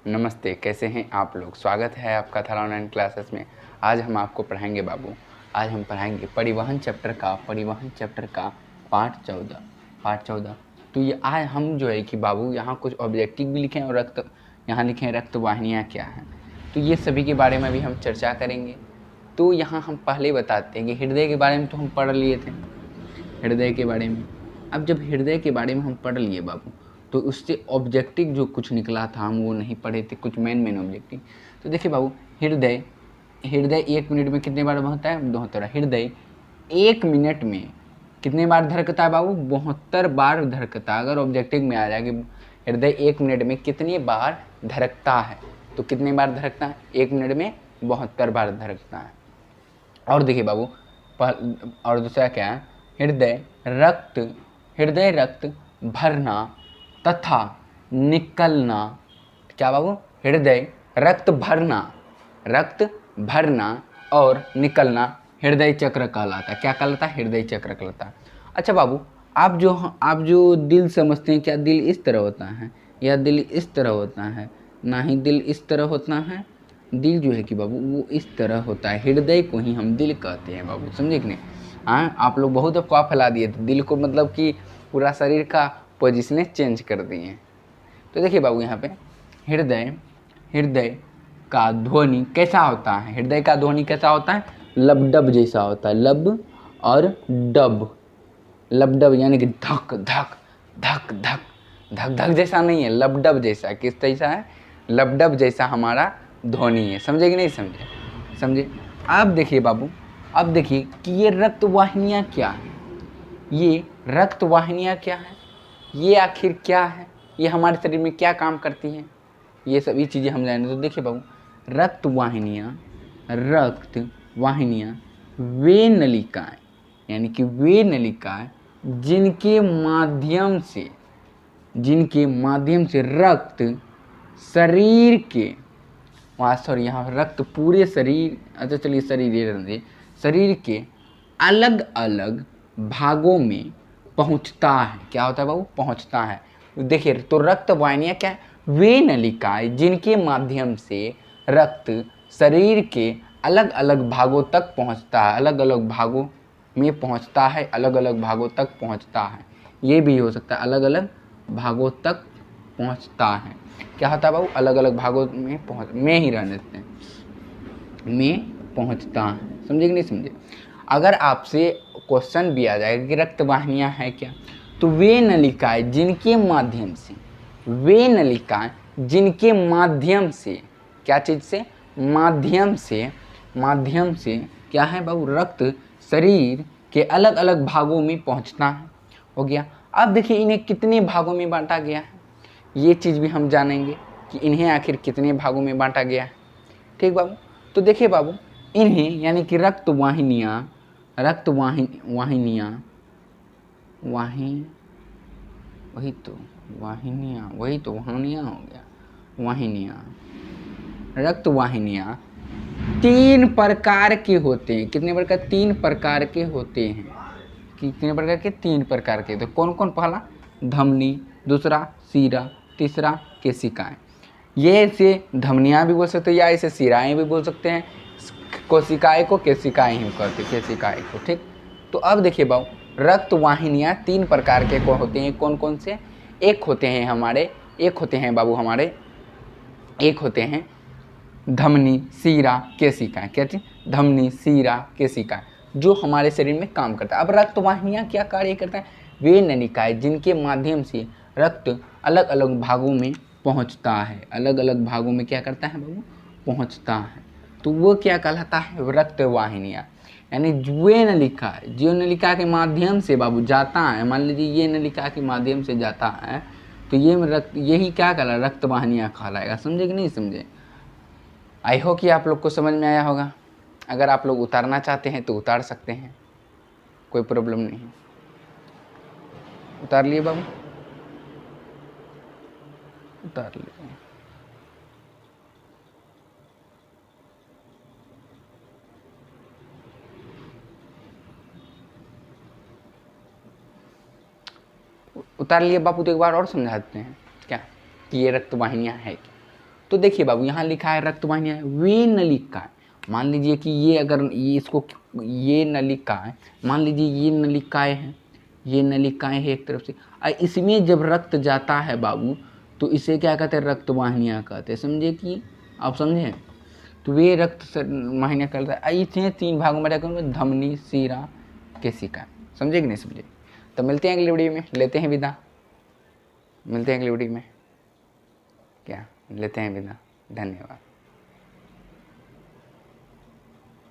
नमस्ते, कैसे हैं आप लोग। स्वागत है आपका थाला ऑनलाइन क्लासेस में। आज हम आपको पढ़ाएंगे बाबू। आज हम पढ़ाएंगे परिवहन चैप्टर का पार्ट 14। तो ये आज हम जो है कि बाबू यहाँ कुछ ऑब्जेक्टिव भी लिखे हैं और यहाँ लिखे हैं रक्त वाहिनियाँ क्या हैं। तो ये सभी के बारे में भी हम चर्चा करेंगे। तो यहाँ हम पहले बताते हैं कि हृदय के बारे में तो हम पढ़ लिए थे, हृदय के बारे में। अब जब हृदय के बारे में हम पढ़ लिए बाबू, तो उससे ऑब्जेक्टिव जो कुछ निकला था हम वो नहीं पढ़े थे, कुछ मेन ऑब्जेक्टिव। तो देखिए बाबू, हृदय 1 मिनट में कितने बार होता है? 72। हृदय 1 मिनट में कितने बार धड़कता है बाबू? 72 बार धड़कता है। अगर ऑब्जेक्टिव में आ जाए कि हृदय 1 मिनट में कितनी बार धड़कता है, तो कितने बार धड़कता है? 1 मिनट में 72 बार धड़कता है। और देखिए बाबू, और दूसरा क्या है? हृदय रक्त भरना तथा निकलना। क्या बाबू? हृदय रक्त भरना और निकलना हृदय चक्र कहलाता है। क्या कहलाता है? हृदय चक्र कहलाता है। अच्छा बाबू, आप जो दिल समझते हैं, क्या दिल इस तरह होता है या दिल इस तरह होता है? ना ही दिल इस तरह होता है। दिल जो है कि बाबू वो इस तरह होता है। हृदय को ही हम दिल कहते हैं बाबू, समझे कि नहीं? हाँ, आप लोग बहुत अफवाह फैला दिए थे। दिल को मतलब कि पूरा शरीर का पोजीशन चेंज कर दिए। तो देखिए बाबू, यहाँ पे हृदय का ध्वनि कैसा होता है? हृदय का ध्वनि कैसा होता है? लब जैसा होता है। लब और डब यानी कि धक धक धक धक धक धक जैसा नहीं है, लब जैसा। किस जैसा है? लब जैसा हमारा ध्वनि है। समझे कि नहीं समझे? अब देखिए बाबू, अब देखिए कि ये रक्त वाहिनियाँ क्या है। ये रक्त वाहिनियाँ क्या है? ये आखिर क्या है? ये हमारे शरीर में क्या काम करती हैं? ये सभी चीज़ें हम जानेंगे। तो देखिए बाबू, रक्त वाहिनियाँ वे नलिकाएं, यानी कि वे नलिकाएं जिनके माध्यम से रक्त शरीर के यहाँ रक्त पूरे शरीर, अच्छा चलिए शरीर के अलग अलग भागों में पहुंचता है। क्या होता है बाबू? पहुंचता है। देखिए, तो रक्त वाहिनियाँ क्या है? वे नलिकाएं जिनके माध्यम से रक्त शरीर के अलग अलग भागों तक पहुंचता है। अलग अलग भागों में पहुंचता है, अलग अलग भागों तक पहुंचता है। ये भी हो सकता है, अलग अलग भागों तक पहुंचता है। क्या होता है बाबू? अलग अलग भागों में ही रहने देते हैं, में पहुंचता है। समझे कि नहीं समझे? अगर आपसे क्वेश्चन भी आ जाएगा कि रक्त वाहिनियाँ है क्या, तो वे नलिकाएं जिनके माध्यम से क्या चीज़ से? माध्यम से क्या है बाबू? रक्त शरीर के अलग अलग भागों में पहुंचता है। हो गया। अब देखिए, इन्हें कितने भागों में बांटा गया है, ये चीज़ भी हम जानेंगे कि इन्हें आखिर कितने भागों में बांटा गया है। ठीक बाबू? तो देखिए बाबू, इन्हें यानी कि रक्त वाहिनियाँ रक्त वाहिनियाँ 3 प्रकार के होते हैं। कितने प्रकार? 3 प्रकार के होते हैं। कितने प्रकार के? 3 प्रकार के। तो कौन कौन? पहला धमनी, दूसरा शिरा, तीसरा केशिकाएं। ये से धमनियाँ भी बोल सकते हैं या इसे शिराएँ भी बोल सकते हैं। कोशिकाएं को केशिकाएं ही कहते हैं, केशिकाएं को। ठीक। तो अब देखिए बाबू, रक्त वाहिनियाँ 3 प्रकार के होते हैं। कौन कौन से? एक होते हैं धमनी, शिरा, केशिकाएं। क्या चीज? धमनी, शिरा, केशिकाएं, जो हमारे शरीर में काम करता है। अब रक्त वाहिनियाँ क्या कार्य करता है? वे नलिकाएं जिनके माध्यम से रक्त अलग अलग भागों में पहुंचता है। अलग अलग भागों में क्या करता है बाबू? पहुंचता है। तो वो क्या कहलाता है? रक्त वाहिनियाँ। यानी वे नलिका, जो नलिका के माध्यम से बाबू जाता है, मान लीजिए ये नलिका के माध्यम से जाता है, तो यही क्या कहला? रक्त वाहिनियाँ कहलाएगा। समझे कि नहीं समझे? आई होप कि आप लोग को समझ में आया होगा। अगर आप लोग उतारना चाहते हैं तो उतार सकते हैं, कोई प्रॉब्लम नहीं है। उतार लिए बाबू? उतार लिए। उतार लिए बापू? तो एक बार और समझाते हैं क्या कि ये रक्त वाहिनियाँ है क्या। तो देखिए बाबू यहाँ लिखा है रक्त वाहिनियाँ, वे नलिकाएं, मान लीजिए कि ये अगर ये इसको ये नलिकाएं, मान लीजिए ये नलिकाएं हैं, ये नलिकाएं हैं एक तरफ से, और इसमें जब रक्त जाता है बाबू तो इसे क्या कहते हैं, रक्त वाहिनियाँ कहते हैं। समझे कि आप समझे? तो वे रक्त वाहिनियाँ कहता है। इसे 3 भागों में रखा, धमनी, सीरा, केशिका। समझे कि नहीं समझे? तो मिलते हैं अगली वीडियो में, लेते हैं विदा, मिलते हैं अगली वीडियो में, क्या लेते हैं विदा, धन्यवाद।